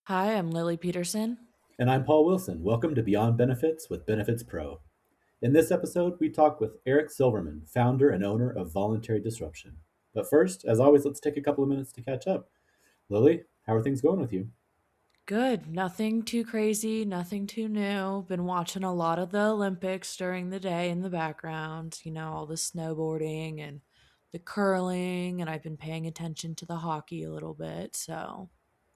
Hi, I'm Lily Peterson. And I'm Paul Wilson. Welcome to Beyond Benefits with Benefits Pro. In this episode, we talk with Eric Silverman, founder and owner of Voluntary Disruption. But first, as always, let's take a couple of minutes to catch up. Lily, how are things going with you? Good. Nothing too crazy, nothing too new. Been watching a lot of the Olympics during the day in the background, all the snowboarding and the curling, and I've been paying attention to the hockey a little bit. So,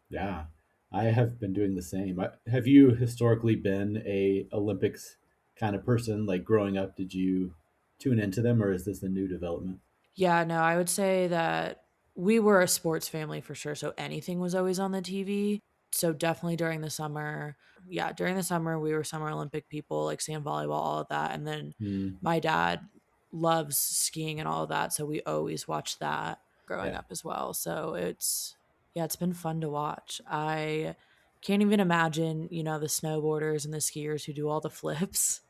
Yeah, I have been doing the same. Have you historically been a Olympics kind of person? Like growing up, did you tune into them, or is this a new development? yeah, no, I would say that we were a sports family for sure. So anything was always on the TV. So definitely during the summer. Yeah, during the summer, we were Summer Olympic people, like sand volleyball, all of that. And then Hmm. my dad loves skiing and all of that. So we always watched that growing Yeah, up as well. So yeah, it's been fun to watch. I can't even imagine, the snowboarders and the skiers who do all the flips.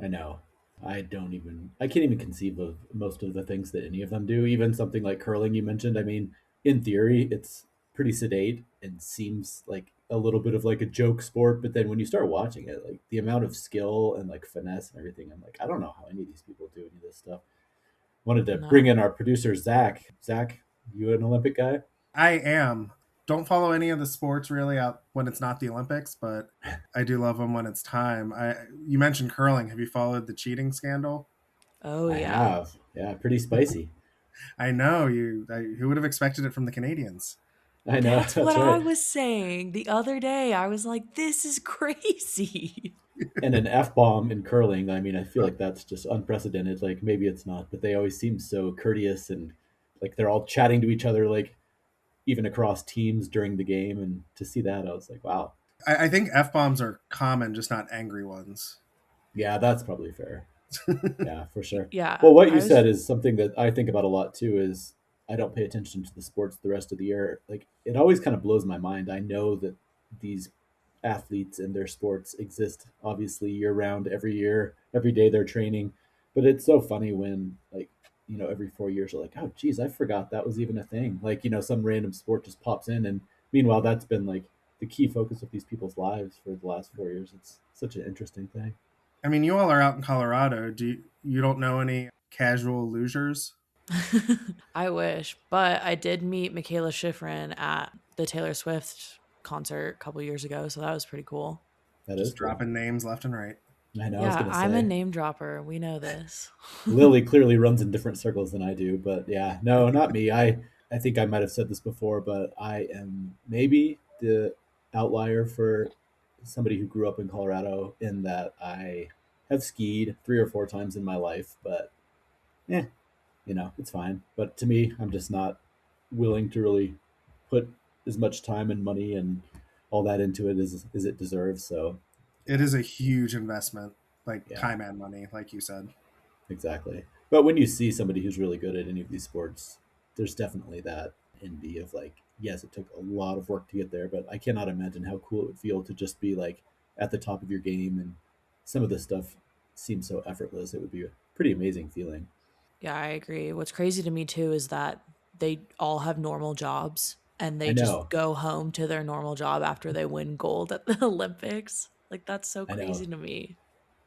I know. I can't even conceive of most of the things that any of them do. Even something like curling you mentioned. I mean, in theory, it's pretty sedate and seems like a little bit of like a joke sport. But then when you start watching it, like the amount of skill and like finesse and everything, I'm like, I don't know how any of these people do any of this stuff. Wanted to bring No. in our producer, Zach. Zach, you an Olympic guy? I am. Don't follow any of the sports really out when it's not the Olympics, but I do love them when it's time. You mentioned curling. Have you followed the cheating scandal? Oh, I yeah. have. Yeah, pretty spicy. I know you. Who would have expected it from the Canadians? I know. That's what That's I right. was saying the other day. I was like, this is crazy. And an F bomb in curling, I mean, I feel like that's just unprecedented. Like maybe it's not, but they always seem so courteous and like they're all chatting to each other, like even across teams during the game. And to see that, I was like, wow, I think F bombs are common, just not angry ones. yeah, that's probably fair. Yeah, for sure. Yeah, Well, what you I was said is something that I think about a lot too. Is I don't pay attention to the sports the rest of the year. Like it always kind of blows my mind. I know that these athletes and their sports exist obviously year round, every year, every day they're training. But it's so funny when like every 4 years you're like, oh geez, I forgot that was even a thing. Like some random sport just pops in, and meanwhile that's been like the key focus of these people's lives for the last 4 years. It's such an interesting thing. I mean, you all are out in Colorado. You don't know any casual losers? I wish, but I did meet Michaela Schifrin at the Taylor Swift concert a couple years ago, so that was pretty cool. That is Just cool. dropping names left and right. I know. I was Yeah, gonna I'm a say name dropper. We know this. Lily clearly runs in different circles than I do, but yeah, no, not me. I think I might have said this before, but I am maybe the outlier for somebody who grew up in Colorado in that I have skied 3 or 4 times in my life, but yeah, it's fine. But to me, I'm just not willing to really put as much time and money and all that into it as it deserves. So It is a huge investment, like yeah, time and money, like you said. exactly. But when you see somebody who's really good at any of these sports, there's definitely that envy of like, yes, it took a lot of work to get there, but I cannot imagine how cool it would feel to just be like at the top of your game, and some of this stuff seems so effortless. It would be a pretty amazing feeling. Yeah, I agree. What's crazy to me too is that they all have normal jobs and I they just know. go home to their normal job after they win gold at the Olympics. Like that's so I know. crazy to me.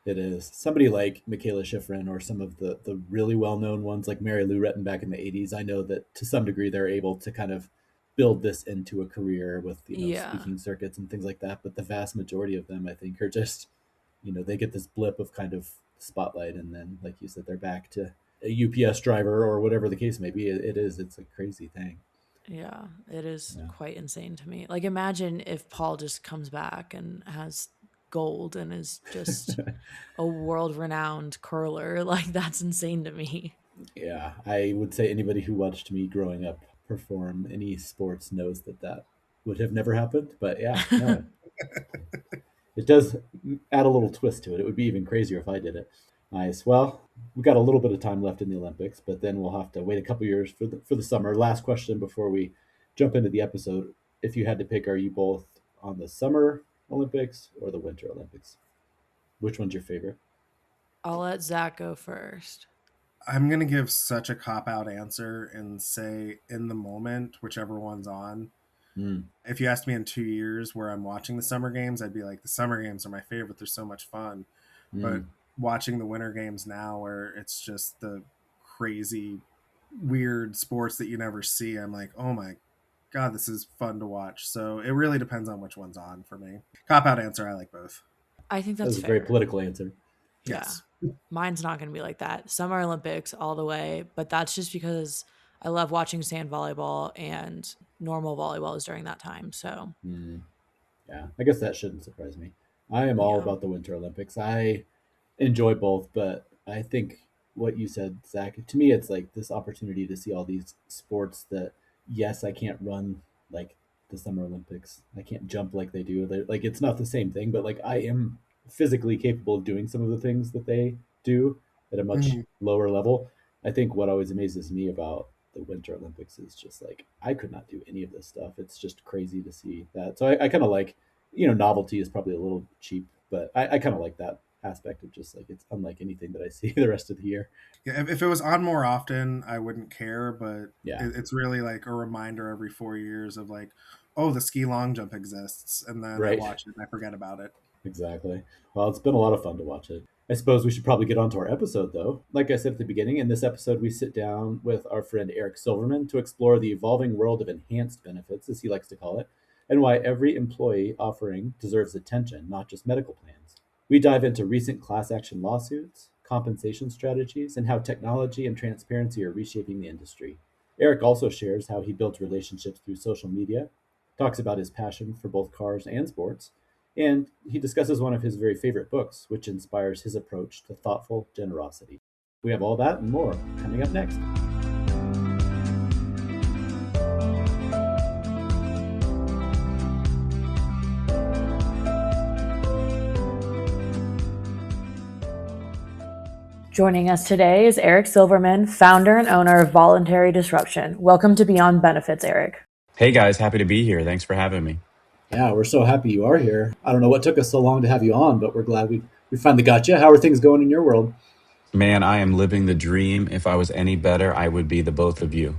It is. Somebody like Michaela Schifrin or some of the really well known ones like Mary Lou Retton back in the 80s. I know that to some degree they're able to kind of build this into a career with, Yeah. speaking circuits and things like that. But the vast majority of them, I think, are just, they get this blip of kind of spotlight, and then, like you said, they're back to a UPS driver or whatever the case may be. It's a crazy thing. Yeah, it is Yeah. quite insane to me. Like, imagine if Paul just comes back and has gold and is just a world renowned curler. Like, that's insane to me. Yeah, I would say anybody who watched me growing up perform any sports knows that that would have never happened. But yeah, no, it does add a little twist to it. It would be even crazier if I did it. Nice. Well, we've got a little bit of time left in the Olympics, but then we'll have to wait a couple years for the summer. Last question before we jump into the episode: if you had to pick, are you both on the summer Olympics or the winter Olympics? Which one's your favorite? I'll let Zach go first. I'm going to give such a cop out answer and say in the moment, whichever one's on. Mm, If you asked me in 2 years where I'm watching the summer games, I'd be like, the summer games are my favorite. They're so much fun. But mm. watching the winter games now, where it's just the crazy, weird sports that you never see, I'm like, oh my God, this is fun to watch. So it really depends on which one's on for me. Cop out answer, I like both. I think That that's was a very fair. political answer. Yeah. Yes. Mine's not going to be like that. Summer Olympics all the way, but that's just because I love watching sand volleyball and normal volleyball is during that time. So, Mm, yeah, I guess that shouldn't surprise me. I am all yeah. about the Winter Olympics. I enjoy both, but I think what you said, Zach, to me, it's like this opportunity to see all these sports that, yes, I can't run like the Summer Olympics. I can't jump like they do. Like, it's not the same thing, but like I am physically capable of doing some of the things that they do at a much Mhm. lower level. I think what always amazes me about the Winter Olympics is just like I could not do any of this stuff. It's just crazy to see that. So I kind of like, novelty is probably a little cheap, but I kind of like that aspect of just like it's unlike anything that I see the rest of the year. Yeah, if it was on more often, I wouldn't care, but Yeah, it's really like a reminder every 4 years of like, oh, the ski long jump exists. And then I right. watch it and I forget about it. Exactly. Well, it's been a lot of fun to watch it. I suppose we should probably get on to our episode, though. Like I said at the beginning, in this episode, we sit down with our friend Eric Silverman to explore the evolving world of enhanced benefits, as he likes to call it, and why every employee offering deserves attention, not just medical plans. We dive into recent class action lawsuits, compensation strategies, and how technology and transparency are reshaping the industry. Eric also shares how he built relationships through social media, talks about his passion for both cars and sports, and he discusses one of his very favorite books, which inspires his approach to thoughtful generosity. We have all that and more coming up next. Joining us today is Eric Silverman, founder and owner of Voluntary Disruption. Welcome to Beyond Benefits, Eric. Hey guys, happy to be here. Thanks for having me. Yeah, we're so happy you are here. I don't know what took us so long to have you on, but we're glad we finally got you. How are things going in your world? Man, I am living the dream. If I was any better, I would be the both of you.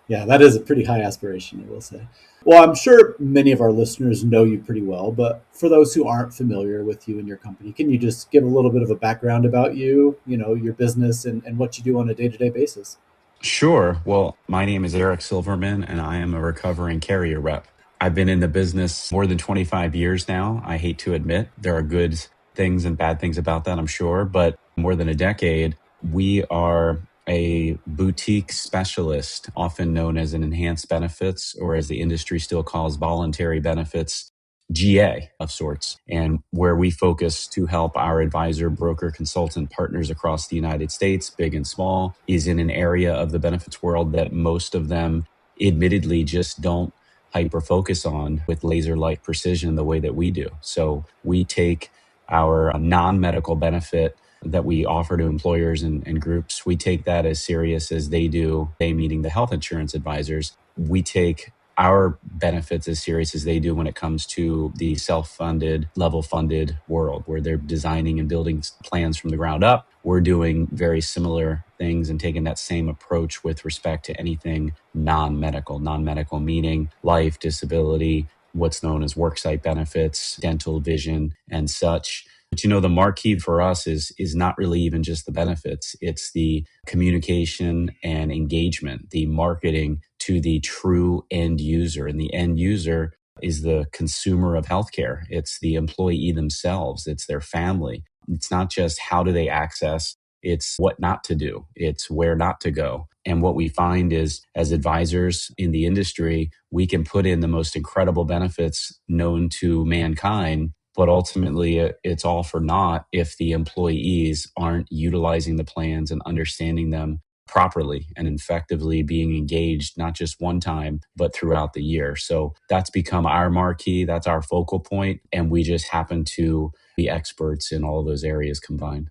Yeah, that is a pretty high aspiration, I will say. Well, I'm sure many of our listeners know you pretty well, but for those who aren't familiar with you and your company, can you just give a little bit of a background about you, your business and what you do on a day-to-day basis? Sure. Well, my name is Eric Silverman, and I am a recovering carrier rep. I've been in the business more than 25 years now. I hate to admit there are good things and bad things about that, I'm sure, but more than a decade. We are a boutique specialist, often known as an enhanced benefits, or as the industry still calls voluntary benefits, GA of sorts, and where we focus to help our advisor, broker, consultant partners across the United States, big and small, is in an area of the benefits world that most of them admittedly just don't hyper focus on with laser like precision the way that we do. So we take our non medical benefit that we offer to employers and groups, we take that as serious as they do, they meaning the health insurance advisors. We take our benefits as serious as they do when it comes to the self-funded, level-funded world where they're designing and building plans from the ground up. We're doing very similar things and taking that same approach with respect to anything non-medical. Non-medical meaning life, disability, what's known as worksite benefits, dental, vision, and such. But the marquee for us is not really even just the benefits. It's the communication and engagement, the marketing to the true end user. And the end user is the consumer of healthcare. It's the employee themselves. It's their family. It's not just how do they access, it's what not to do. It's where not to go. And what we find is as advisors in the industry, we can put in the most incredible benefits known to mankind, but ultimately it's all for naught if the employees aren't utilizing the plans and understanding them properly and effectively, being engaged not just one time but throughout the year. So that's become our marquee, that's our focal point, and we just happen to be experts in all of those areas combined.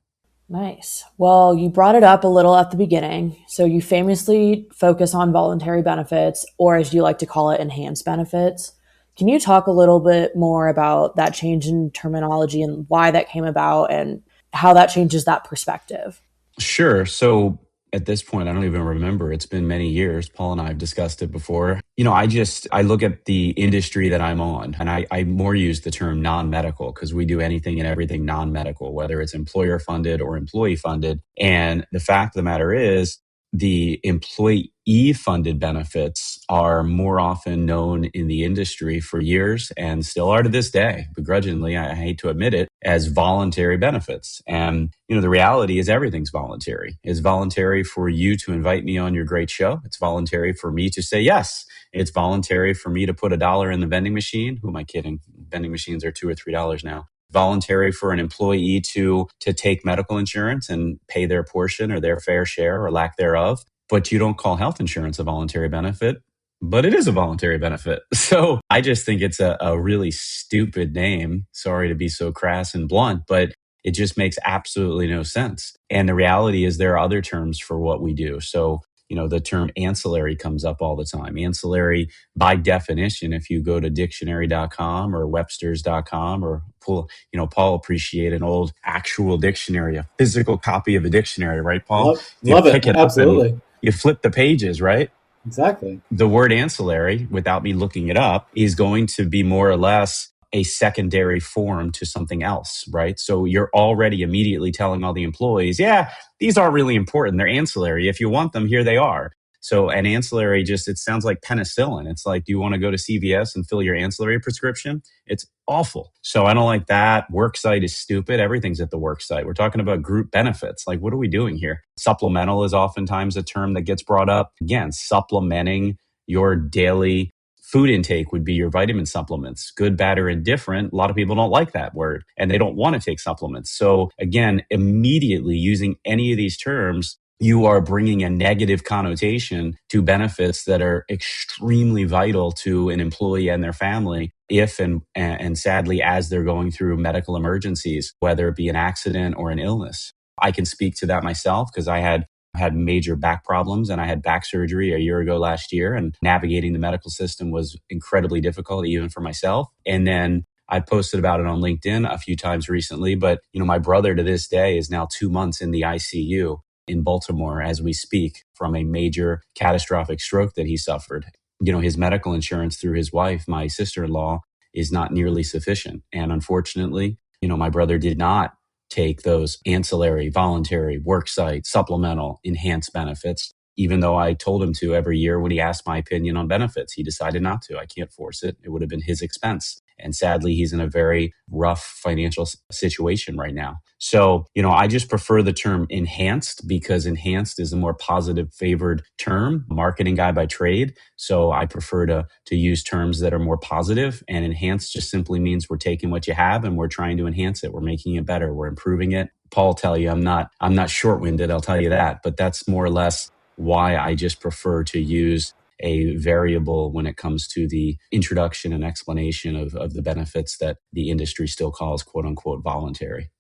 Nice. Well, you brought it up a little at the beginning. So you famously focus on voluntary benefits, or as you like to call it, enhanced benefits. Can you talk a little bit more about that change in terminology and why that came about and how that changes that perspective? Sure. So at this point, I don't even remember. It's been many years. Paul and I have discussed it before. I look at the industry that I'm on, and I more use the term non-medical because we do anything and everything non-medical, whether it's employer funded or employee funded. And the fact of the matter is, the employee funded benefits are more often known in the industry for years and still are to this day, begrudgingly, I hate to admit it, as voluntary benefits. And, the reality is everything's voluntary. It's voluntary for you to invite me on your great show. It's voluntary for me to say yes. It's voluntary for me to put $1 in the vending machine. Who am I kidding? Vending machines are $2 or $3 now. Voluntary for an employee to take medical insurance and pay their portion or their fair share or lack thereof. But you don't call health insurance a voluntary benefit, but it is a voluntary benefit. So I just think it's a really stupid name. Sorry to be so crass and blunt, but it just makes absolutely no sense. And the reality is there are other terms for what we do. So, the term ancillary comes up all the time. Ancillary, by definition, if you go to dictionary.com or websters.com or Paul appreciate an old actual dictionary, a physical copy of a dictionary, right, Paul? Love You it. pick it up Absolutely. and you flip the pages, right? Exactly. The word ancillary, without me looking it up, is going to be more or less a secondary form to something else, right? So you're already immediately telling all the employees, yeah, these aren't really important. They're ancillary. If you want them, here they are. So an ancillary it sounds like penicillin. It's like, do you want to go to CVS and fill your ancillary prescription? It's awful. So I don't like that. Worksite is stupid. Everything's at the worksite. We're talking about group benefits. Like, what are we doing here? Supplemental is oftentimes a term that gets brought up. Again, supplementing your daily food intake would be your vitamin supplements, good, bad, or indifferent. A lot of people don't like that word and they don't want to take supplements. So again, immediately using any of these terms, you are bringing a negative connotation to benefits that are extremely vital to an employee and their family if and sadly as they're going through medical emergencies, whether it be an accident or an illness. I can speak to that myself because I had major back problems and I had back surgery a year ago last year, and navigating the medical system was incredibly difficult even for myself. And then I posted about it on LinkedIn a few times recently, but my brother to this day is now 2 months in the ICU in Baltimore as we speak from a major catastrophic stroke that he suffered. His medical insurance through his wife, my sister-in-law, is not nearly sufficient. And unfortunately, my brother did not take those ancillary, voluntary, worksite, supplemental, enhanced benefits, even though I told him to every year when he asked my opinion on benefits. He decided not to. I can't force it. It would have been his expense. And sadly, he's in a very rough financial situation right now. So, I just prefer the term enhanced because enhanced is a more positive favored term, marketing guy by trade. So I prefer to use terms that are more positive, and enhanced just simply means we're taking what you have and we're trying to enhance it. We're making it better. We're improving it. Paul will tell you, I'm not short-winded. I'll tell you that, but that's more or less why I just prefer to use a variable when it comes to the introduction and explanation of the benefits that the industry still calls quote unquote voluntary.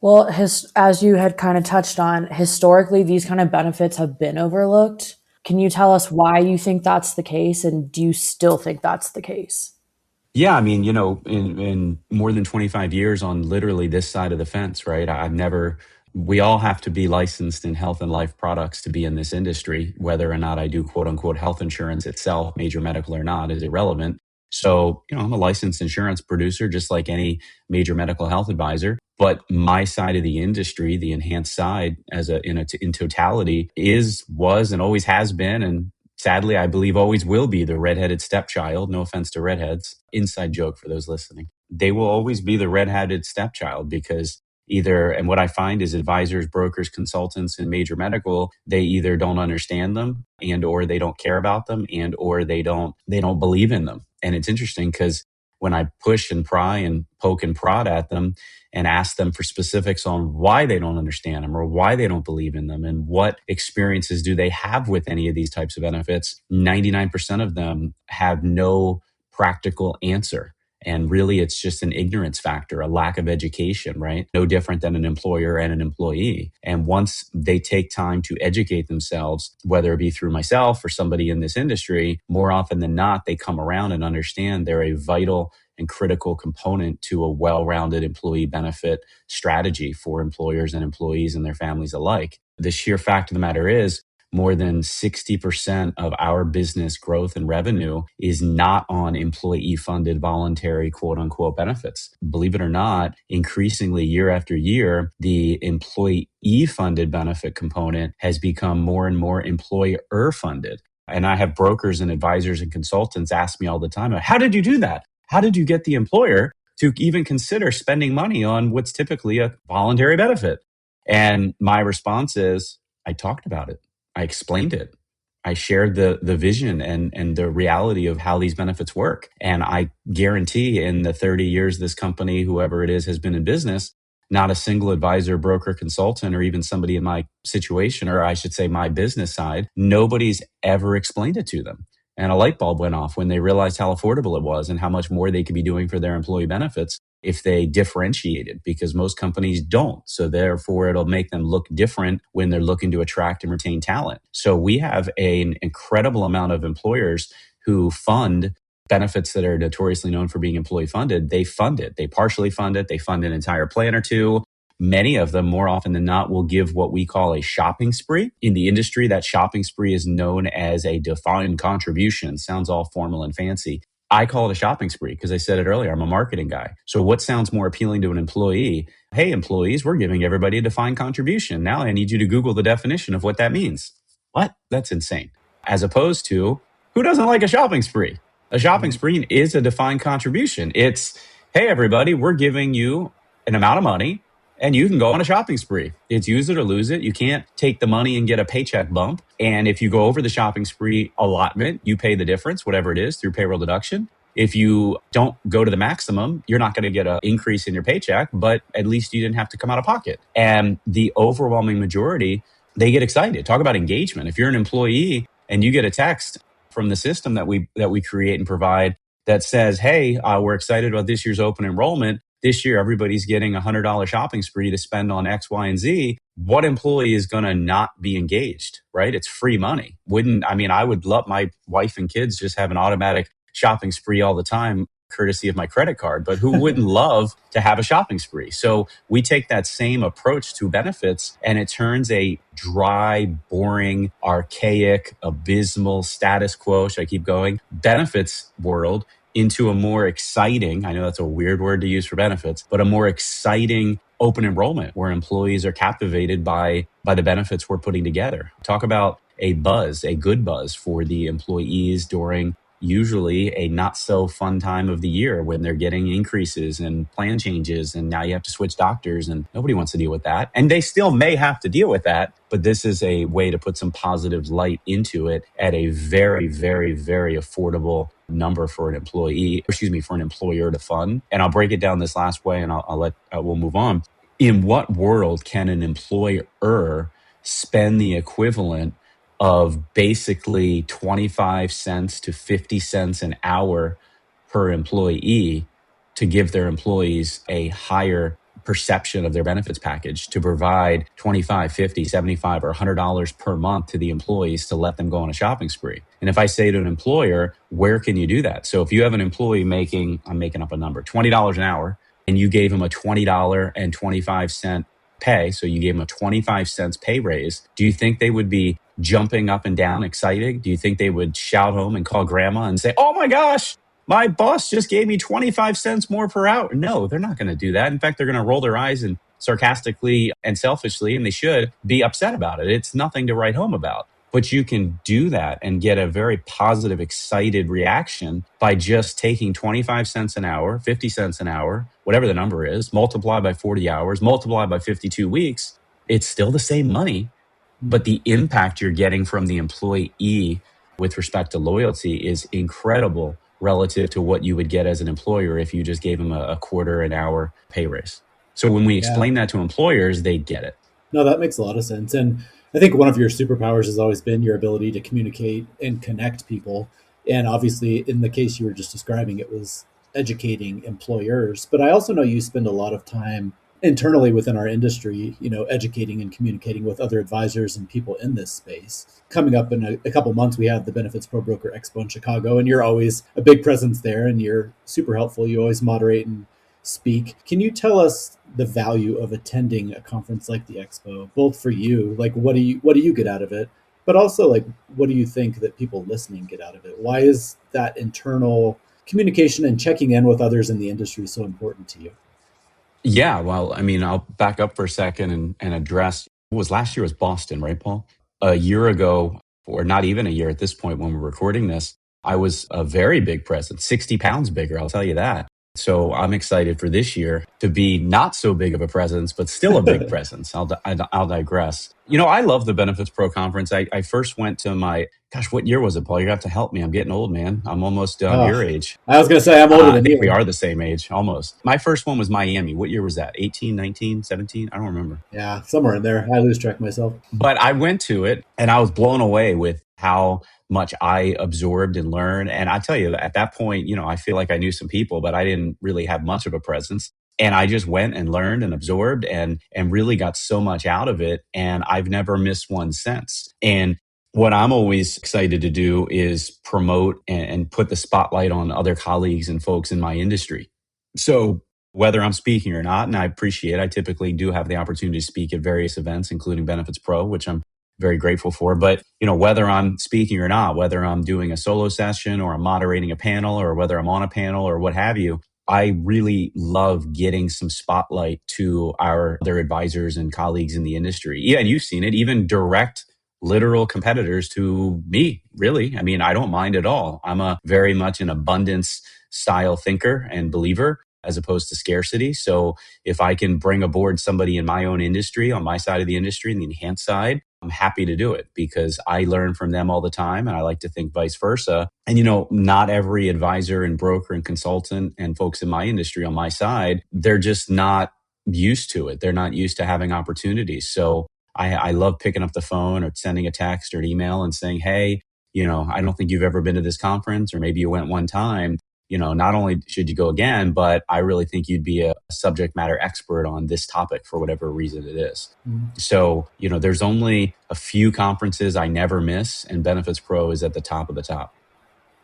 Well, as you had kind of touched on, historically, these kind of benefits have been overlooked. Can you tell us why you think that's the case, and do you still think that's the case? Yeah, I mean, in more than 25 years on literally this side of the fence, right? We all have to be licensed in health and life products to be in this industry. Whether or not I do quote unquote health insurance itself, major medical or not, is irrelevant. So, I'm a licensed insurance producer, just like any major medical health advisor. But my side of the industry, the enhanced side, in totality, was, and always has been, and sadly, I believe always will be the redheaded stepchild. No offense to redheads. Inside joke for those listening. They will always be the redheaded stepchild because and what I find is advisors, brokers, consultants in major medical, they either don't understand them or they don't care about them or they don't believe in them. And it's interesting because when I push and pry and poke and prod at them and ask them for specifics on why they don't understand them or why they don't believe in them and what experiences do they have with any of these types of benefits, 99% of them have no practical answer. And really, it's just an ignorance factor, a lack of education, right? No different than an employer and an employee. And once they take time to educate themselves, whether it be through myself or somebody in this industry, more often than not, they come around and understand they're a vital and critical component to a well-rounded employee benefit strategy for employers and employees and their families alike. The sheer fact of the matter is, more than 60% of our business growth and revenue is not on employee funded voluntary quote unquote benefits. Believe it or not, increasingly year after year, the employee funded benefit component has become more and more employer funded. And I have brokers and advisors and consultants ask me all the time, how did you do that? How did you get the employer to even consider spending money on what's typically a voluntary benefit? And my response is, I talked about it. I explained it. I shared the vision and the reality of how these benefits work. And I guarantee in the 30 years this company, whoever it is, has been in business, not a single advisor, broker, consultant, or even somebody in my situation, or I should say my business side, nobody's ever explained it to them. And a light bulb went off when they realized how affordable it was and how much more they could be doing for their employee benefits if they differentiated, because most companies don't. So therefore, it'll make them look different when they're looking to attract and retain talent. So we have an incredible amount of employers who fund benefits that are notoriously known for being employee funded. They fund it. They partially fund it. They fund an entire plan or two. Many of them, more often than not, will give what we call a shopping spree. In the industry, that shopping spree is known as a defined contribution. Sounds all formal and fancy. I call it a shopping spree because I said it earlier, I'm a marketing guy. So what sounds more appealing to an employee? Hey, employees, we're giving everybody a defined contribution. Now I need you to Google the definition of what that means. What? That's insane. As opposed to, who doesn't like a shopping spree? A shopping spree is a defined contribution. It's, hey, everybody, we're giving you an amount of money and you can go on a shopping spree. It's use it or lose it. You can't take the money and get a paycheck bump. And if you go over the shopping spree allotment, you pay the difference, whatever it is, through payroll deduction. If you don't go to the maximum, you're not going to get an increase in your paycheck, but at least you didn't have to come out of pocket. And the overwhelming majority, they get excited. Talk about engagement. If you're an employee and you get a text from the system that we create and provide that says, hey, we're excited about this year's open enrollment. This year, everybody's getting a $100 shopping spree to spend on X, Y, and Z. What employee is going to not be engaged, right? It's free money. I would love my wife and kids just have an automatic shopping spree all the time, courtesy of my credit card, but who wouldn't love to have a shopping spree? So we take that same approach to benefits and it turns a dry, boring, archaic, abysmal status quo, should I keep going, benefits world into a more exciting, I know that's a weird word to use for benefits, but a more exciting open enrollment where employees are captivated by the benefits we're putting together. Talk about a buzz, a good buzz for the employees during usually a not so fun time of the year when they're getting increases and plan changes and now you have to switch doctors and nobody wants to deal with that. And they still may have to deal with that, but this is a way to put some positive light into it at a very, very, very affordable number for an for an employer to fund. And I'll break it down this last way and we'll move on. In what world can an employer spend the equivalent of basically 25 cents to 50 cents an hour per employee to give their employees a higher perception of their benefits package, to provide 25, 50, 75, or $100 per month to the employees to let them go on a shopping spree? And if I say to an employer, where can you do that? So if you have an employee making, I'm making up a number, $20 an hour, and you gave him a $20.25 pay, so you gave them a 25 cents pay raise, do you think they would be jumping up and down excited? Do you think they would shout home and call grandma and say, oh my gosh, my boss just gave me 25 cents more per hour? No, they're not going to do that. In fact, they're going to roll their eyes and sarcastically and selfishly, and they should be upset about it. It's nothing to write home about. But you can do that and get a very positive, excited reaction by just taking 25 cents an hour, 50 cents an hour, whatever the number is, multiply by 40 hours, multiply by 52 weeks. It's still the same money, but the impact you're getting from the employee with respect to loyalty is incredible relative to what you would get as an employer if you just gave them a quarter an hour pay raise. So when we explain that to employers, they get it. No, that makes a lot of sense. And I think one of your superpowers has always been your ability to communicate and connect people. And obviously, in the case you were just describing, it was educating employers, but I also know you spend a lot of time internally within our industry, educating and communicating with other advisors and people in this space. Coming up in a couple months, we have the Benefits Pro Broker Expo in Chicago, and you're always a big presence there, and you're super helpful. You always moderate and speak. Can you tell us the value of attending a conference like the Expo, both for you, like what do you get out of it, but also like what do you think that people listening get out of it? Why is that internal communication and checking in with others in the industry so important to you? Yeah, well, I mean, I'll back up for a second and address what was last year was Boston, right, Paul? A year ago, or not even a year at this point when we're recording this, I was a very big presence, 60 pounds bigger, I'll tell you that. So I'm excited for this year to be not so big of a presence, but still a big presence. I'll digress. I love the Benefits Pro Conference. I first went to gosh, what year was it, Paul? You have to help me. I'm getting old, man. I'm almost Oh, your age. I was going to say I'm older I than think we you. are the same age, almost. My first one was Miami. What year was that? 18, 19, 17? I don't remember. Yeah, somewhere in there. I lose track myself. But I went to it and I was blown away with how much I absorbed and learned. And I tell you, at that point, I feel like I knew some people, but I didn't really have much of a presence. And I just went and learned and absorbed and really got so much out of it. And I've never missed one since. And what I'm always excited to do is promote and put the spotlight on other colleagues and folks in my industry. So whether I'm speaking or not, and I typically do have the opportunity to speak at various events, including Benefits Pro, which I'm very grateful for. But, whether I'm speaking or not, whether I'm doing a solo session or I'm moderating a panel or whether I'm on a panel or what have you, I really love getting some spotlight to our other advisors and colleagues in the industry. Yeah, and you've seen it, even direct literal competitors to me, really. I mean, I don't mind at all. I'm a very much an abundance style thinker and believer as opposed to scarcity. So if I can bring aboard somebody in my own industry, on my side of the industry, in the enhanced side, I'm happy to do it because I learn from them all the time. And I like to think vice versa. And, not every advisor and broker and consultant and folks in my industry on my side, they're just not used to it. They're not used to having opportunities. So I love picking up the phone or sending a text or an email and saying, hey, I don't think you've ever been to this conference, or maybe you went one time. Not only should you go again, but I really think you'd be a subject matter expert on this topic for whatever reason it is. Mm. So, there's only a few conferences I never miss, and Benefits Pro is at the top of the top.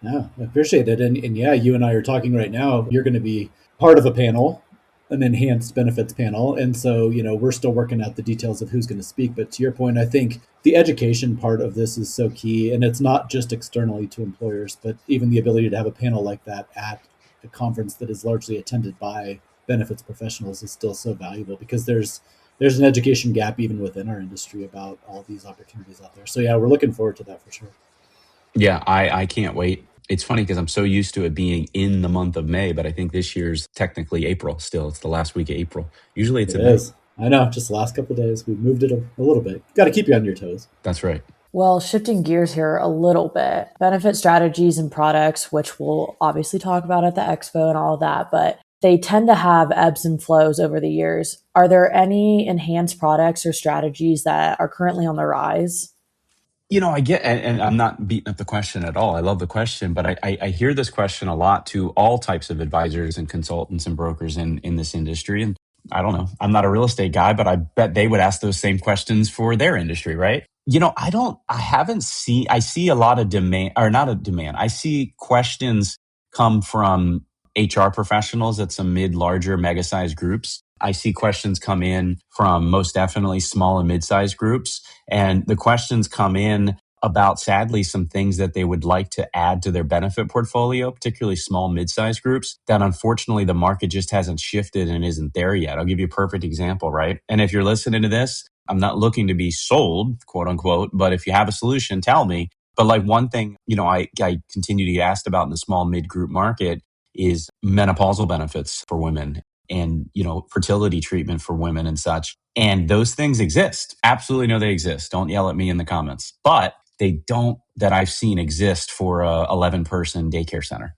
Yeah, I appreciate it. And yeah, you and I are talking right now. You're going to be part of a panel, an enhanced benefits panel. And so, we're still working out the details of who's going to speak. But to your point, I think the education part of this is so key. And it's not just externally to employers, but even the ability to have a panel like that at a conference that is largely attended by benefits professionals is still so valuable because there's an education gap even within our industry about all these opportunities out there. So yeah, we're looking forward to that for sure. Yeah, I can't wait. It's funny because I'm so used to it being in the month of May, but I think this year's technically April still. It's the last week of April. Usually it's It in May. is. I know, just the last couple of days, we've moved it a little bit. Got to keep you on your toes. That's right. Well, shifting gears here a little bit, benefit strategies and products, which we'll obviously talk about at the expo and all of that, but they tend to have ebbs and flows over the years. Are there any enhanced products or strategies that are currently on the rise? I get, and I'm not beating up the question at all. I love the question, but I hear this question a lot to all types of advisors and consultants and brokers in this industry. And I don't know, I'm not a real estate guy, but I bet they would ask those same questions for their industry, right? I see a lot of demand, or not a demand. I see questions come from HR professionals at some larger, mega sized groups. I see questions come in from most definitely small and mid-sized groups. And the questions come in about, sadly, some things that they would like to add to their benefit portfolio, particularly small, mid-sized groups, that unfortunately the market just hasn't shifted and isn't there yet. I'll give you a perfect example, right? And if you're listening to this, I'm not looking to be sold, quote unquote, but if you have a solution, tell me. But like one thing, I continue to get asked about in the small mid group market is menopausal benefits for women and, fertility treatment for women and such. And those things exist. Absolutely know they exist. Don't yell at me in the comments, but they don't, that I've seen, exist for a 11-person daycare center,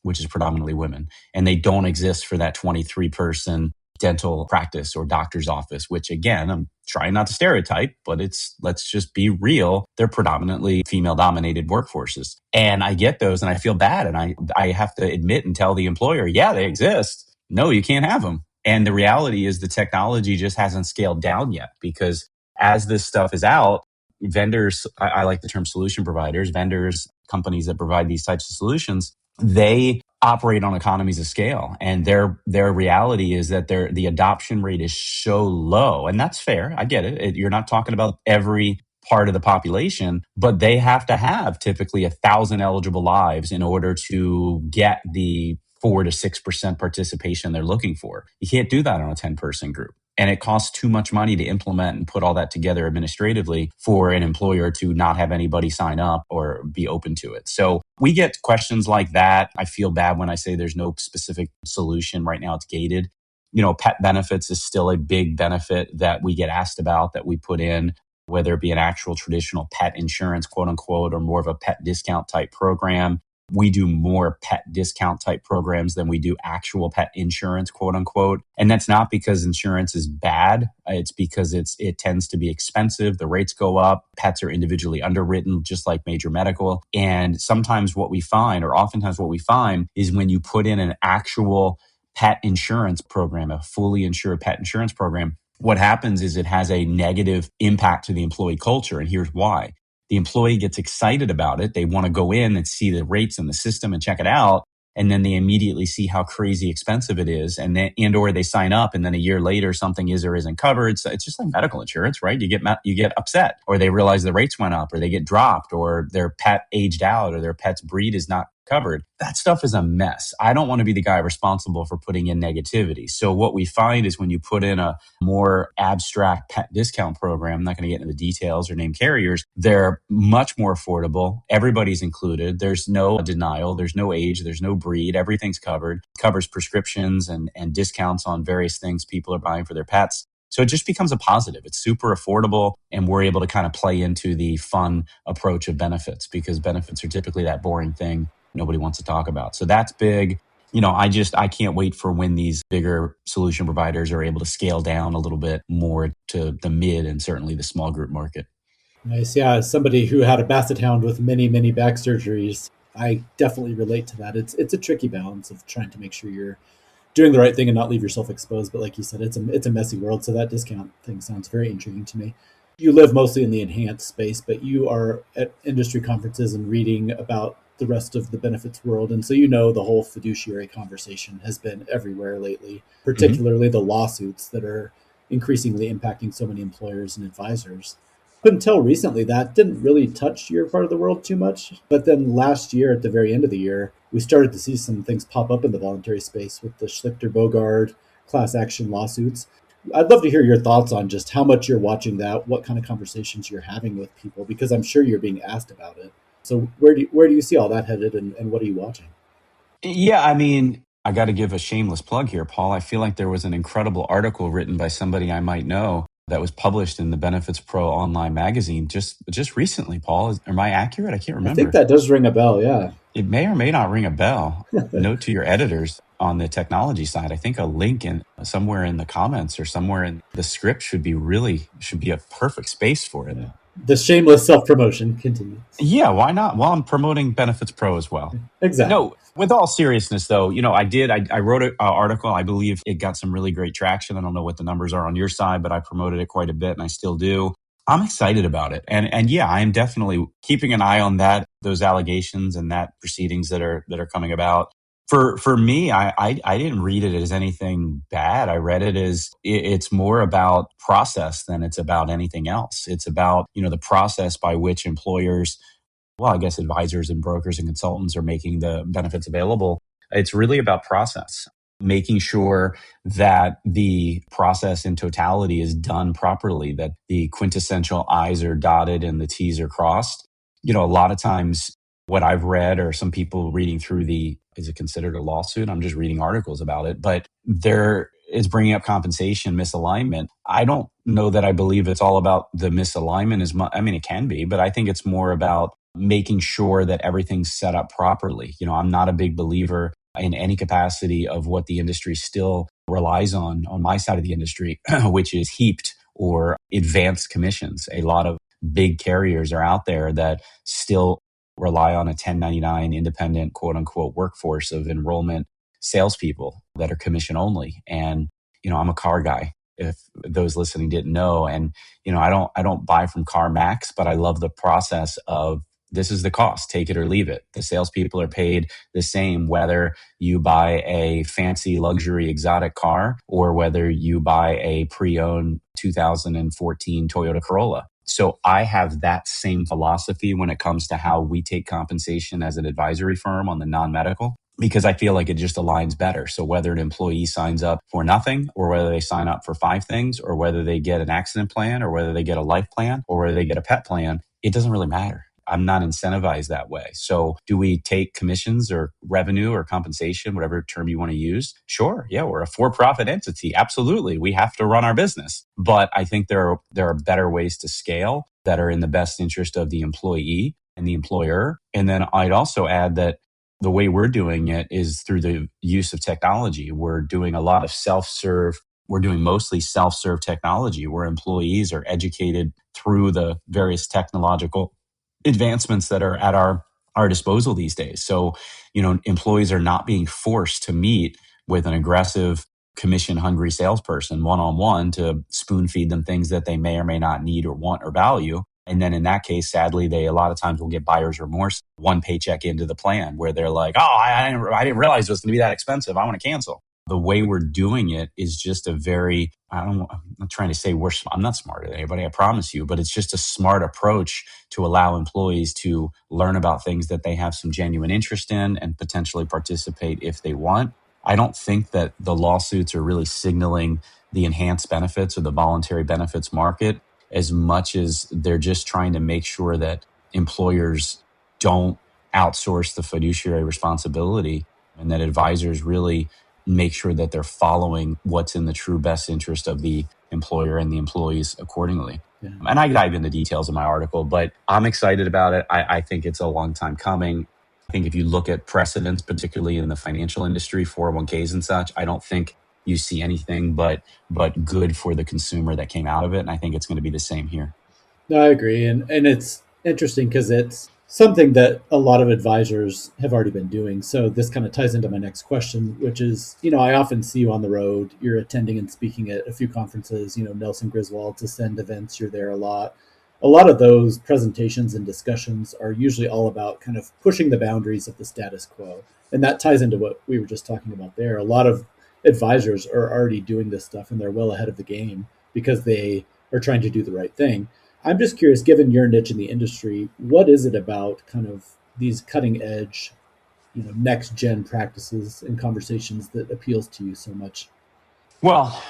which is predominantly women. And they don't exist for that 23-person dental practice or doctor's office, which again, I'm trying not to stereotype, but let's just be real. They're predominantly female dominated workforces. And I get those and I feel bad. And I have to admit and tell the employer, yeah, they exist. No, you can't have them. And the reality is the technology just hasn't scaled down yet, because as this stuff is out, vendors, I like the term solution providers, vendors, companies that provide these types of solutions, they operate on economies of scale, and their reality is that the adoption rate is so low, and that's fair. I get it. You're not talking about every part of the population, but they have to have typically 1,000 eligible lives in order to get the 4 to 6% participation they're looking for. You can't do that on a 10-person group. And it costs too much money to implement and put all that together administratively for an employer to not have anybody sign up or be open to it. So we get questions like that. I feel bad when I say there's no specific solution. Right now it's gated. Pet benefits is still a big benefit that we get asked about, that we put in, whether it be an actual traditional pet insurance, quote unquote, or more of a pet discount type program. We do more pet discount type programs than we do actual pet insurance, quote unquote. And that's not because insurance is bad. It's because it tends to be expensive. The rates go up. Pets are individually underwritten, just like major medical. And sometimes what we find, or oftentimes what we find, is when you put in an actual pet insurance program, a fully insured pet insurance program, what happens is it has a negative impact to the employee culture. And here's why. The employee gets excited about it. They want to go in and see the rates in the system and check it out. And then they immediately see how crazy expensive it is. Or they sign up, and then a year later, something is or isn't covered. So it's just like medical insurance, right? You get upset, or they realize the rates went up, or they get dropped, or their pet aged out, or their pet's breed is not covered. That stuff is a mess. I don't want to be the guy responsible for putting in negativity. So what we find is when you put in a more abstract pet discount program, I'm not going to get into the details or name carriers, they're much more affordable. Everybody's included. There's no denial. There's no age. There's no breed. Everything's covered. Covers prescriptions and discounts on various things people are buying for their pets. So it just becomes a positive. It's super affordable, and we're able to kind of play into the fun approach of benefits, because benefits are typically that boring thing nobody wants to talk about. So that's big. I can't wait for when these bigger solution providers are able to scale down a little bit more to the mid and certainly the small group market. Nice. Yeah, as somebody who had a basset hound with many, many back surgeries, I definitely relate to that. It's a tricky balance of trying to make sure you're doing the right thing and not leave yourself exposed. But like you said, it's a messy world. So that discount thing sounds very intriguing to me. You live mostly in the enhanced space, but you are at industry conferences and reading about the rest of the benefits world. And so the whole fiduciary conversation has been everywhere lately, particularly the lawsuits that are increasingly impacting so many employers and advisors. Up until recently, that didn't really touch your part of the world too much. But then last year, at the very end of the year, we started to see some things pop up in the voluntary space with the Schlichter-Bogard class action lawsuits. I'd love to hear your thoughts on just how much you're watching that, what kind of conversations you're having with people, because I'm sure you're being asked about it. So where do you see all that headed, and what are you watching? Yeah, I mean, I got to give a shameless plug here, Paul. I feel like there was an incredible article written by somebody I might know that was published in the Benefits Pro online magazine just recently, Paul. Am I accurate? I can't I think remember. that does ring a bell, yeah. It may or may not ring a bell. Note to your editors on the technology side. I think a link in somewhere in the comments or somewhere in the script should be a perfect space for it. Yeah. The shameless self-promotion continues. Yeah, why not? Well, I'm promoting Benefits Pro as well. Exactly. No, with all seriousness, though, I wrote an article. I believe it got some really great traction. I don't know what the numbers are on your side, but I promoted it quite a bit, and I still do. I'm excited about it. And yeah, I am definitely keeping an eye on those allegations and that proceedings that are coming about. For me, I didn't read it as anything bad. I read it as it's more about process than it's about anything else. It's about, the process by which employers, well, I guess advisors and brokers and consultants are making the benefits available. It's really about process, making sure that the process in totality is done properly, that the quintessential I's are dotted and the T's are crossed. A lot of times what I've read, or some people reading through is it considered a lawsuit? I'm just reading articles about it, but there is bringing up compensation misalignment. I don't know that I believe it's all about the misalignment as much. I mean, it can be, but I think it's more about making sure that everything's set up properly. I'm not a big believer in any capacity of what the industry still relies on my side of the industry, which is heaped or advanced commissions. A lot of big carriers are out there that still rely on a 1099 independent quote unquote workforce of enrollment salespeople that are commission only. And, I'm a car guy, if those listening didn't know. And, I don't buy from CarMax, but I love the process of this is the cost, take it or leave it. The salespeople are paid the same whether you buy a fancy luxury exotic car or whether you buy a pre-owned 2014 Toyota Corolla. So I have that same philosophy when it comes to how we take compensation as an advisory firm on the non-medical, because I feel like it just aligns better. So whether an employee signs up for nothing or whether they sign up for 5 things or whether they get an accident plan or whether they get a life plan or whether they get a pet plan, it doesn't really matter. I'm not incentivized that way. So do we take commissions or revenue or compensation, whatever term you want to use? Sure. Yeah. We're a for-profit entity. Absolutely. We have to run our business. But I think there are better ways to scale that are in the best interest of the employee and the employer. And then I'd also add that the way we're doing it is through the use of technology. We're doing a lot of self-serve. We're doing mostly self-serve technology where employees are educated through the various technological advancements that are at our disposal these days. So, employees are not being forced to meet with an aggressive commission hungry salesperson one-on-one to spoon feed them things that they may or may not need or want or value. And then in that case, sadly, they a lot of times will get buyer's remorse one paycheck into the plan where they're like, oh, I didn't realize it was going to be that expensive. I want to cancel. The way we're doing it is just a very, I'm not trying to say I'm not smarter than anybody, I promise you, but it's just a smart approach to allow employees to learn about things that they have some genuine interest in and potentially participate if they want. I don't think that the lawsuits are really signaling the enhanced benefits or the voluntary benefits market as much as they're just trying to make sure that employers don't outsource the fiduciary responsibility and that advisors really make sure that they're following what's in the true best interest of the employer and the employees accordingly. Yeah. And I dive into details in my article, but I'm excited about it. I think it's a long time coming. I think if you look at precedents, particularly in the financial industry, 401ks and such, I don't think you see anything but good for the consumer that came out of it. And I think it's going to be the same here. No, I agree. And it's interesting because it's something that a lot of advisors have already been doing. So this kind of ties into my next question, which is, I often see you on the road. You're attending and speaking at a few conferences, Nelson Griswold's Ascend events, you're there a lot. A lot of those presentations and discussions are usually all about kind of pushing the boundaries of the status quo. And that ties into what we were just talking about there. A lot of advisors are already doing this stuff and they're well ahead of the game because they are trying to do the right thing. I'm just curious, given your niche in the industry, what is it about kind of these cutting edge, next gen practices and conversations that appeals to you so much? Well,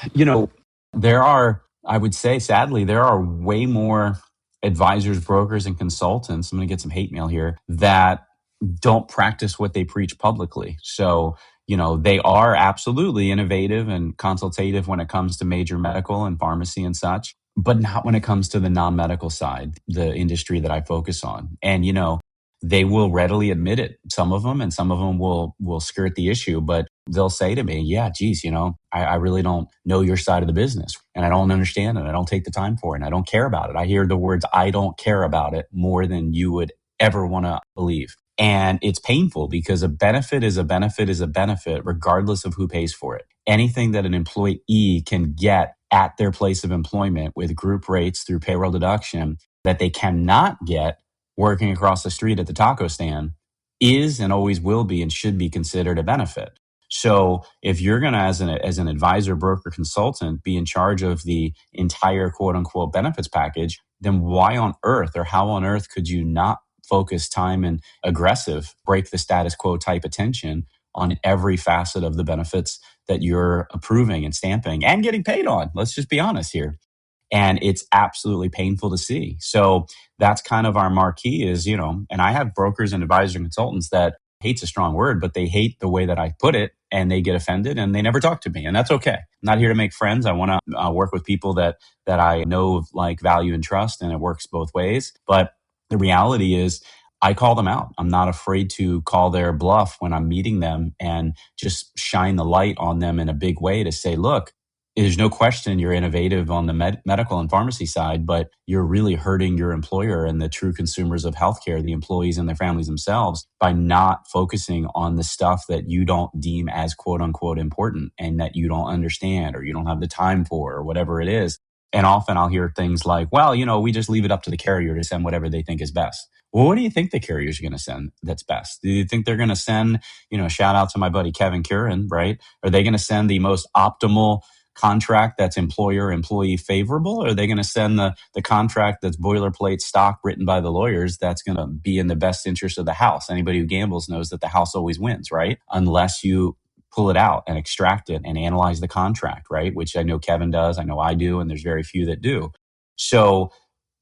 I would say, sadly, there are way more advisors, brokers, and consultants. I'm going to get some hate mail here that don't practice what they preach publicly. So, they are absolutely innovative and consultative when it comes to major medical and pharmacy and such, but not when it comes to the non-medical side, the industry that I focus on. And, they will readily admit it, some of them, and some of them will skirt the issue, but they'll say to me, yeah, geez, I really don't know your side of the business and I don't understand it. I don't take the time for it and I don't care about it. I hear the words, I don't care about it more than you would ever want to believe. And it's painful because a benefit is a benefit is a benefit, regardless of who pays for it. Anything that an employee can get at their place of employment with group rates through payroll deduction that they cannot get working across the street at the taco stand is and always will be and should be considered a benefit. So if you're going to, as an advisor, broker, consultant, be in charge of the entire quote unquote benefits package, then why on earth or how on earth could you not focus time and aggressive, break the status quo type attention on every facet of the benefits that you're approving and stamping and getting paid on? Let's just be honest here. And it's absolutely painful to see. So that's kind of our marquee is, and I have brokers and advisors and consultants that hate's a strong word, but they hate the way that I put it and they get offended and they never talk to me. And that's okay. I'm not here to make friends. I want to work with people that I know, like, value and trust, and it works both ways. But the reality is I call them out. I'm not afraid to call their bluff when I'm meeting them and just shine the light on them in a big way to say, look, there's no question you're innovative on the medical and pharmacy side, but you're really hurting your employer and the true consumers of healthcare, the employees and their families themselves, by not focusing on the stuff that you don't deem as quote unquote important and that you don't understand or you don't have the time for or whatever it is. And often I'll hear things like, well, we just leave it up to the carrier to send whatever they think is best. Well, what do you think the carriers are going to send that's best? Do you think they're going to send, shout out to my buddy Kevin Curran, right? Are they going to send the most optimal contract that's employer employee favorable? Or are they going to send the contract that's boilerplate stock written by the lawyers that's going to be in the best interest of the house? Anybody who gambles knows that the house always wins, right? Unless you pull it out and extract it and analyze the contract, right? Which I know Kevin does, I know I do, and there's very few that do. So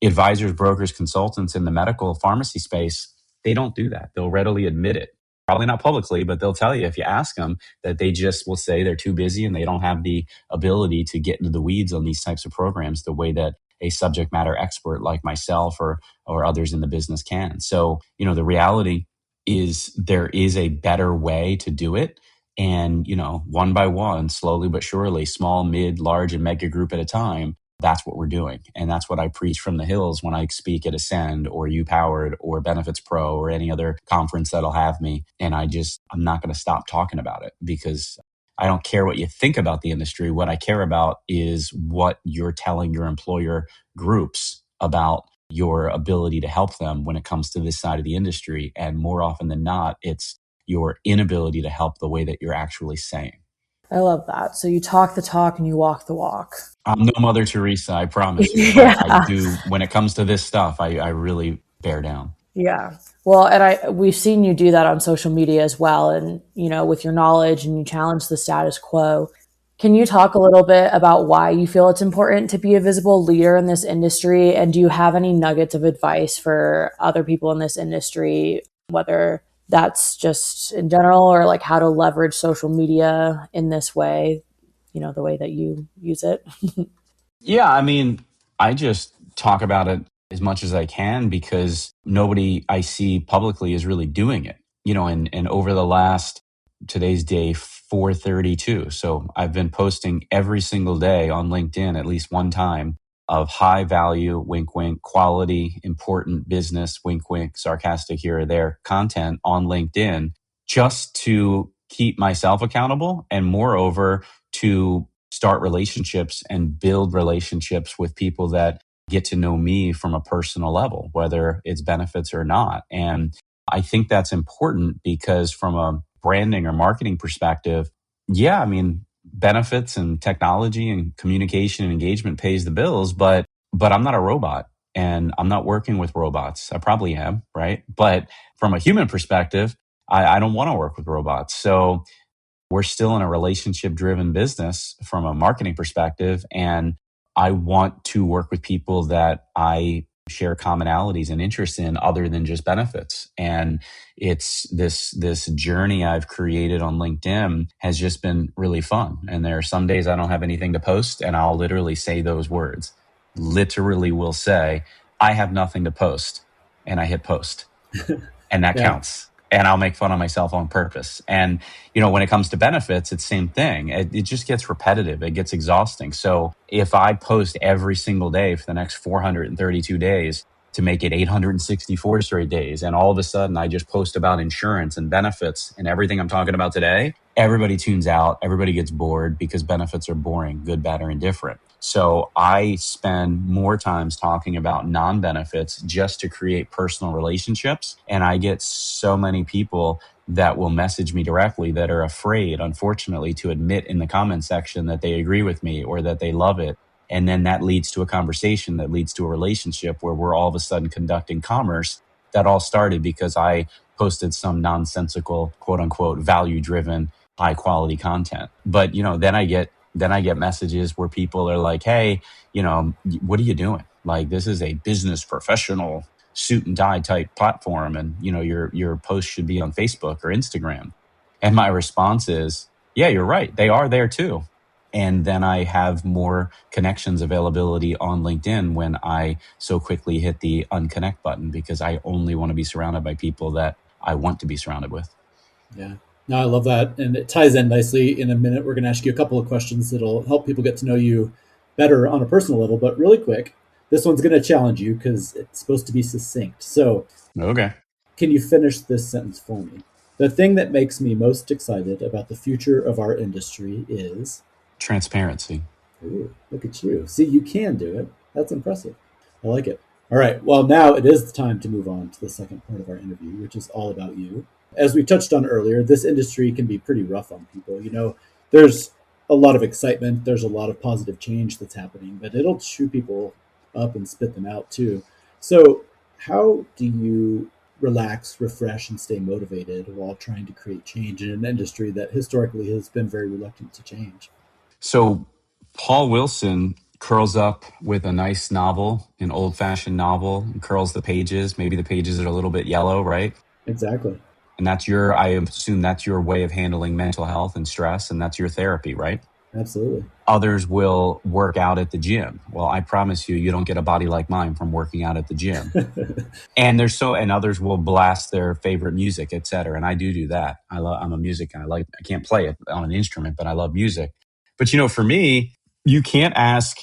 advisors, brokers, consultants in the medical pharmacy space, they don't do that. They'll readily admit it. Probably not publicly, but they'll tell you if you ask them that they just will say they're too busy and they don't have the ability to get into the weeds on these types of programs the way that a subject matter expert like myself or others in the business can. So, the reality is there is a better way to do it. And, one by one, slowly but surely, small, mid, large, and mega group at a time, that's what we're doing. And that's what I preach from the hills when I speak at Ascend or U Powered or Benefits Pro or any other conference that'll have me. And I'm not going to stop talking about it because I don't care what you think about the industry. What I care about is what you're telling your employer groups about your ability to help them when it comes to this side of the industry. And more often than not, it's your inability to help the way that you're actually saying. I love that. So you talk the talk and you walk the walk. I'm no Mother Teresa, I promise you, but I Yeah. do, when it comes to this stuff, I really bear down. Yeah. Well, and we've seen you do that on social media as well. And, with your knowledge and you challenge the status quo. Can you talk a little bit about why you feel it's important to be a visible leader in this industry? And do you have any nuggets of advice for other people in this industry, whether that's just in general or like how to leverage social media in this way, the way that you use it? Yeah, I mean, I just talk about it as much as I can because nobody I see publicly is really doing it. And over the last today's day 432. So I've been posting every single day on LinkedIn at least one time of high value, wink wink, quality, important business, wink wink, sarcastic here or there content on LinkedIn just to keep myself accountable and moreover to start relationships and build relationships with people that get to know me from a personal level, whether it's benefits or not. And I think that's important because from a branding or marketing perspective, yeah, I mean, benefits and technology and communication and engagement pays the bills, but I'm not a robot and I'm not working with robots. I probably am, right? But from a human perspective, I don't want to work with robots. So we're still in a relationship driven business from a marketing perspective. And I want to work with people that I share commonalities and interests in other than just benefits. And it's this journey I've created on LinkedIn has just been really fun. And there are some days I don't have anything to post and I'll literally say those words. Literally will say, I have nothing to post. And I hit post. And that Yeah. counts. And I'll make fun of myself on purpose. And, when it comes to benefits, it's the same thing. It just gets repetitive. It gets exhausting. So if I post every single day for the next 432 days to make it 864 straight days, and all of a sudden I just post about insurance and benefits and everything I'm talking about today, everybody tunes out. Everybody gets bored because benefits are boring, good, bad, or indifferent. So I spend more times talking about non-benefits just to create personal relationships. And I get so many people that will message me directly that are afraid, unfortunately, to admit in the comment section that they agree with me or that they love it. And then that leads to a conversation that leads to a relationship where we're all of a sudden conducting commerce. That all started because I posted some nonsensical, quote unquote, value driven, high quality content. But, then I get messages where people are like, hey, what are you doing? Like, this is a business professional suit and tie type platform. And, your post should be on Facebook or Instagram. And my response is, yeah, you're right. They are there too. And then I have more connections availability on LinkedIn when I so quickly hit the unconnect button, because I only want to be surrounded by people that I want to be surrounded with. Yeah. No, I love that. And it ties in nicely. In a minute, we're going to ask you a couple of questions that'll help people get to know you better on a personal level. But really quick, this one's going to challenge you because it's supposed to be succinct. So, Okay. can you finish this sentence for me? The thing that makes me most excited about the future of our industry is. Transparency. Ooh, look at you. See, you can do it. That's impressive. I like it. All right. Well, now it is time to move on to the second part of our interview, which is all about you. As we touched on earlier, this industry can be pretty rough on people. There's a lot of excitement, there's a lot of positive change that's happening, but it'll chew people up and spit them out too. So, how do you relax, refresh, and stay motivated while trying to create change in an industry that historically has been very reluctant to change? So Paul Wilson curls up with a nice novel, an old fashioned novel, and curls the pages. Maybe the pages are a little bit yellow, right? Exactly. And I assume that's your way of handling mental health and stress, and that's your therapy, right? Absolutely. Others will work out at the gym. Well, I promise you, you don't get a body like mine from working out at the gym. And and others will blast their favorite music, et cetera. And I do that. I'm a music guy. I can't play it on an instrument, but I love music. But for me, you can't ask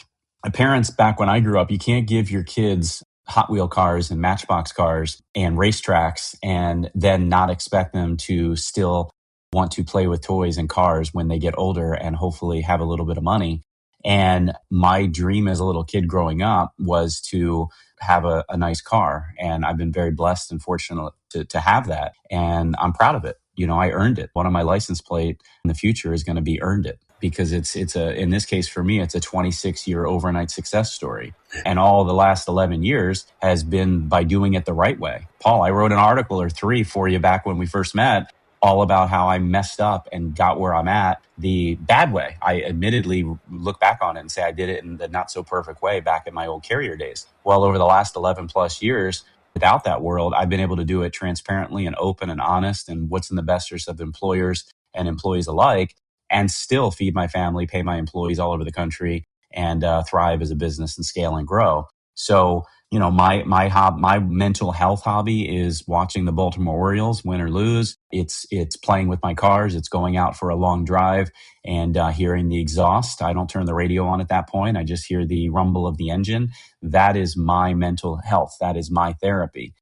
parents back when I grew up, you can't give your kids Hot Wheel cars and Matchbox cars and racetracks and then not expect them to still want to play with toys and cars when they get older and hopefully have a little bit of money. And my dream as a little kid growing up was to have a nice car. And I've been very blessed and fortunate to have that. And I'm proud of it. I earned it. One of my license plate in the future is going to be earned it, because in this case for me, it's a 26-year overnight success story. And all the last 11 years has been by doing it the right way. Paul, I wrote an article or 3 for you back when we first met, all about how I messed up and got where I'm at the bad way. I admittedly look back on it and say I did it in the not so perfect way back in my old carrier days. Well, over the last 11 plus years, without that world, I've been able to do it transparently and open and honest and what's in the best interest of employers and employees alike, and still feed my family, pay my employees all over the country, and thrive as a business and scale and grow. So, my mental health hobby is watching the Baltimore Orioles win or lose. It's playing with my cars. It's going out for a long drive and hearing the exhaust. I don't turn the radio on at that point. I just hear the rumble of the engine. That is my mental health. That is my therapy.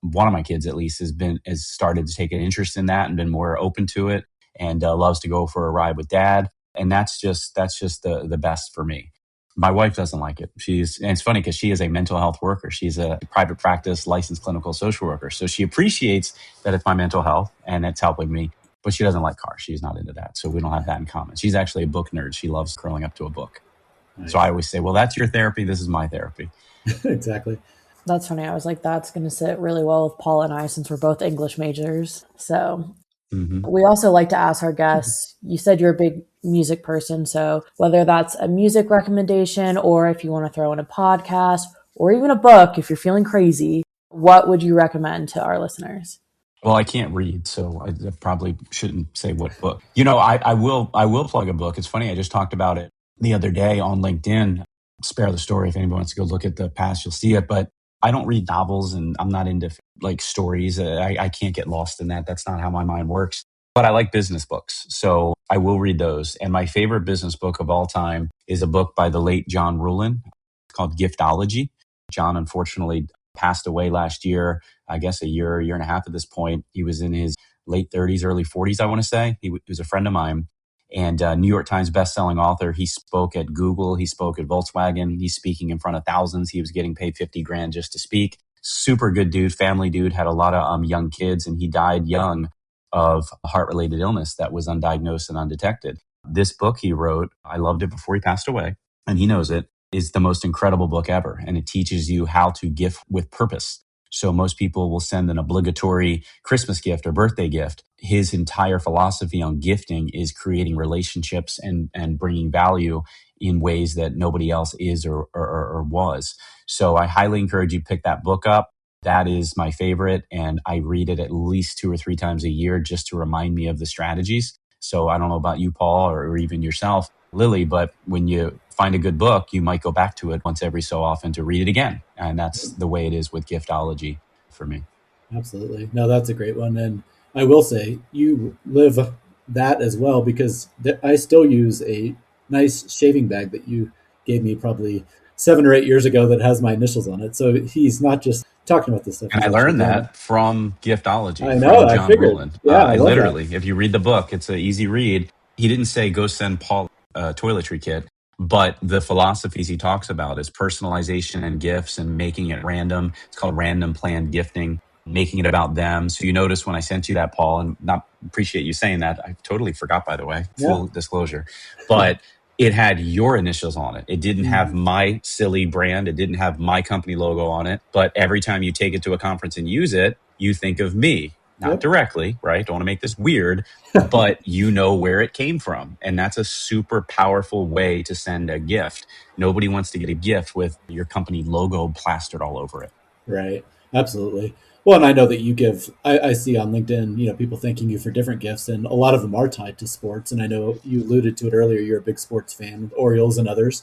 One of my kids, at least, has started to take an interest in that and been more open to it, and loves to go for a ride with dad. And that's just the best for me. My wife doesn't like it. And it's funny because she is a mental health worker. She's a private practice licensed clinical social worker. So she appreciates that it's my mental health and it's helping me, but she doesn't like cars. She's not into that. So we don't have that in common. She's actually a book nerd. She loves curling up to a book. Nice. So I always say, well, that's your therapy. This is my therapy. Exactly. That's funny. I was like, that's going to sit really well with Paul and I since we're both English majors. So we also like to ask our guests, you said you're a big music person. So whether that's a music recommendation or if you want to throw in a podcast or even a book, if you're feeling crazy, what would you recommend to our listeners? Well, I can't read, so I probably shouldn't say what book. I will plug a book. It's funny. I just talked about it the other day on LinkedIn. Spare the story. If anybody wants to go look at the past, you'll see it. But I don't read novels and I'm not into stories. I can't get lost in that. That's not how my mind works. But I like business books. So I will read those. And my favorite business book of all time is a book by the late John Ruhlin. It's called Giftology. John, unfortunately, passed away last year. I guess a year and a half at this point. He was in his late 30s, early 40s, I want to say. He was a friend of mine and New York Times bestselling author. He spoke at Google. He spoke at Volkswagen. He's speaking in front of thousands. He was getting paid 50 grand just to speak. Super good dude, family dude, had a lot of young kids, and he died young of a heart-related illness that was undiagnosed and undetected. This book he wrote, I loved it before he passed away, and he knows it, is the most incredible book ever. And it teaches you how to gift with purpose. So most people will send an obligatory Christmas gift or birthday gift. His entire philosophy on gifting is creating relationships and bringing value in ways that nobody else is or was. So I highly encourage you to pick that book up. That is my favorite. And I read it at least 2 or 3 times a year just to remind me of the strategies. So I don't know about you, Paul, or even yourself. Lily, but when you find a good book, you might go back to it once every so often to read it again. And that's the way it is with giftology for me. Absolutely. No, that's a great one. And I will say you live that as well because I still use a nice shaving bag that you gave me probably 7 or 8 years ago that has my initials on it. So he's not just talking about this stuff, And he's I actually learned done it. that from giftology, I know, from I John figured. Ruland. Yeah, I I love that. literally, if you read the book, it's an easy read. He didn't say go send Paul a toiletry kit, but the philosophies he talks about is personalization and gifts and making it random. It's called random planned gifting, making it about them. So you notice when I sent you that, Paul, and not appreciate you saying that. I totally forgot, by the way, Yeah. full disclosure. But it had your initials on it. It didn't have Mhm. my silly brand. It didn't have my company logo on it. But every time you take it to a conference and use it, you think of me, not Yep. directly, right? Don't want to make this weird, but you know where it came from. And that's a super powerful way to send a gift. Nobody wants to get a gift with your company logo plastered all over it. Right. Absolutely. Well, and I know that you give, I see on LinkedIn, people thanking you for different gifts, and a lot of them are tied to sports. And I know you alluded to it earlier, you're a big sports fan with Orioles and others.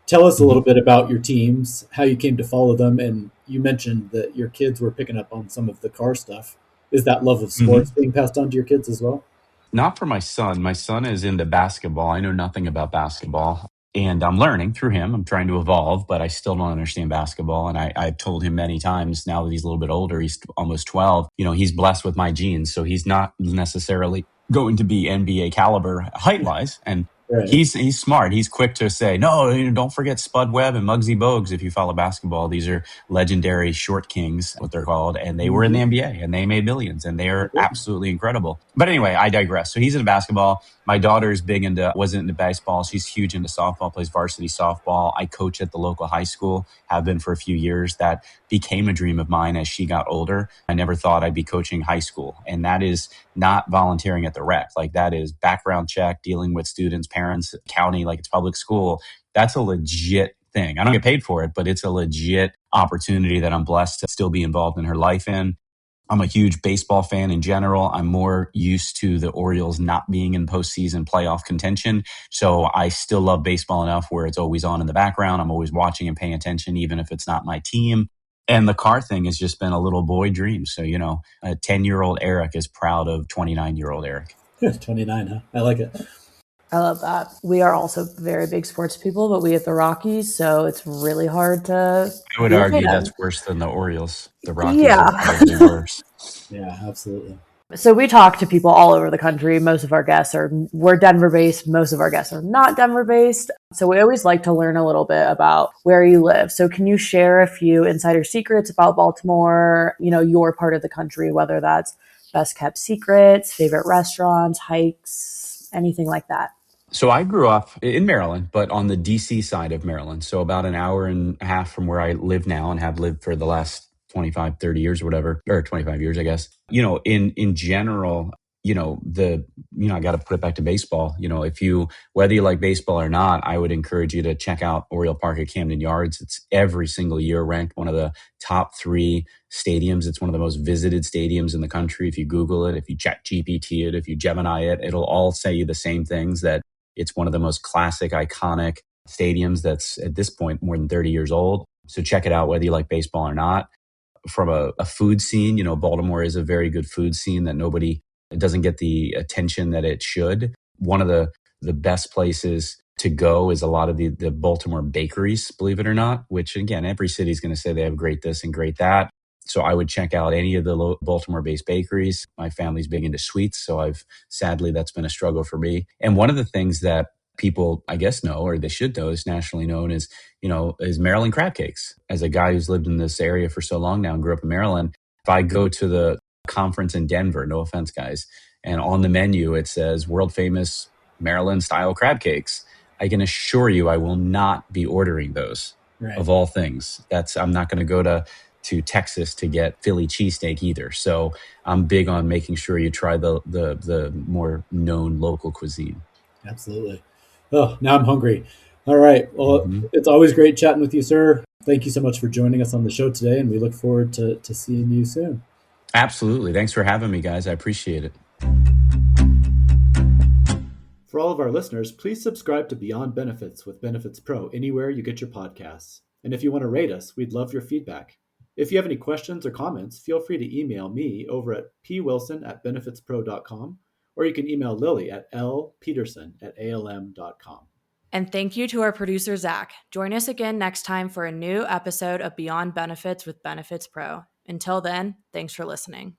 Tell us a little Mhm. bit about your teams, how you came to follow them. And you mentioned that your kids were picking up on some of the car stuff. Is that love of sports Mhm. being passed on to your kids as well? Not for my son. My son is into basketball. I know nothing about basketball. And I'm learning through him. I'm trying to evolve, but I still don't understand basketball. And I've told him many times now that he's a little bit older, he's almost 12, he's blessed with my genes. So he's not necessarily going to be NBA caliber height wise. And Right. he's smart. He's quick to say, no, don't forget Spud Webb and Muggsy Bogues. If you follow basketball, these are legendary short kings, what they're called. And they were in the Hmm. NBA and they made millions and I they're did. absolutely incredible. But anyway, I digress. So he's into basketball. My daughter's wasn't into baseball. She's huge into softball, plays varsity softball. I coach at the local high school, have been for a few years. That became a dream of mine as she got older. I never thought I'd be coaching high school. And that is not volunteering at the rec. Like that is background check, dealing with students, parents, county, like it's public school. That's a legit thing. I don't get paid for it, but it's a legit opportunity that I'm blessed to still be involved in her life in. I'm a huge baseball fan in general. I'm more used to the Orioles not being in postseason playoff contention. So I still love baseball enough where it's always on in the background. I'm always watching and paying attention, even if it's not my team. And the car thing has just been a little boy dream. So, a 10-year-old Eric is proud of 29-year-old Eric. 29, huh? I like it. I love that. We are also very big sports people, but we have the Rockies, so it's really hard to I would be a argue fan. that's worse than the Orioles. The Rockies are Yeah. probably worse. Yeah, absolutely. So we talk to people all over the country. Most of our guests we're Denver based. Most of our guests are not Denver based. So we always like to learn a little bit about where you live. So can you share a few insider secrets about Baltimore, your part of the country, whether that's best kept secrets, favorite restaurants, hikes, anything like that? So I grew up in Maryland, but on the DC side of Maryland. So about an hour and a half from where I live now and have lived for the last 25, 30 years or whatever, or 25 years, I guess. In general, I got to put it back to baseball. Whether you like baseball or not, I would encourage you to check out Oriole Park at Camden Yards. It's every single year ranked one of the top three stadiums. It's one of the most visited stadiums in the country. If you Google it, if you chat GPT it, if you Gemini it, it'll all say you the same things, that it's one of the most classic, iconic stadiums that's at this point more than 30 years old. So check it out whether you like baseball or not. From a food scene, Baltimore is a very good food scene that it doesn't get the attention that it should. One of the best places to go is a lot of the Baltimore bakeries, believe it or not, which again, every city is going to say they have great this and great that. So I would check out any of the Baltimore based bakeries. My family's big into sweets. So sadly, that's been a struggle for me. And one of the things that people, I guess, know, or they should know, is nationally known is Maryland crab cakes. As a guy who's lived in this area for so long now and grew up in Maryland, if I go to the conference in Denver, no offense, guys, and on the menu it says world famous Maryland style crab cakes, I can assure you I will not be ordering those Right. of all things. I'm not going to go to Texas to get Philly cheesesteak either. So I'm big on making sure you try the more known local cuisine. Absolutely. Oh, now I'm hungry. All right. Well, Mm-hmm. it's always great chatting with you, sir. Thank you so much for joining us on the show today, and we look forward to seeing you soon. Absolutely. Thanks for having me, guys. I appreciate it. For all of our listeners, please subscribe to Beyond Benefits with Benefits Pro anywhere you get your podcasts. And if you want to rate us, we'd love your feedback. If you have any questions or comments, feel free to email me over at pwilson@benefitspro.com, or you can email Lily at lpeterson@alm.com. And thank you to our producer, Zach. Join us again next time for a new episode of Beyond Benefits with Benefits Pro. Until then, thanks for listening.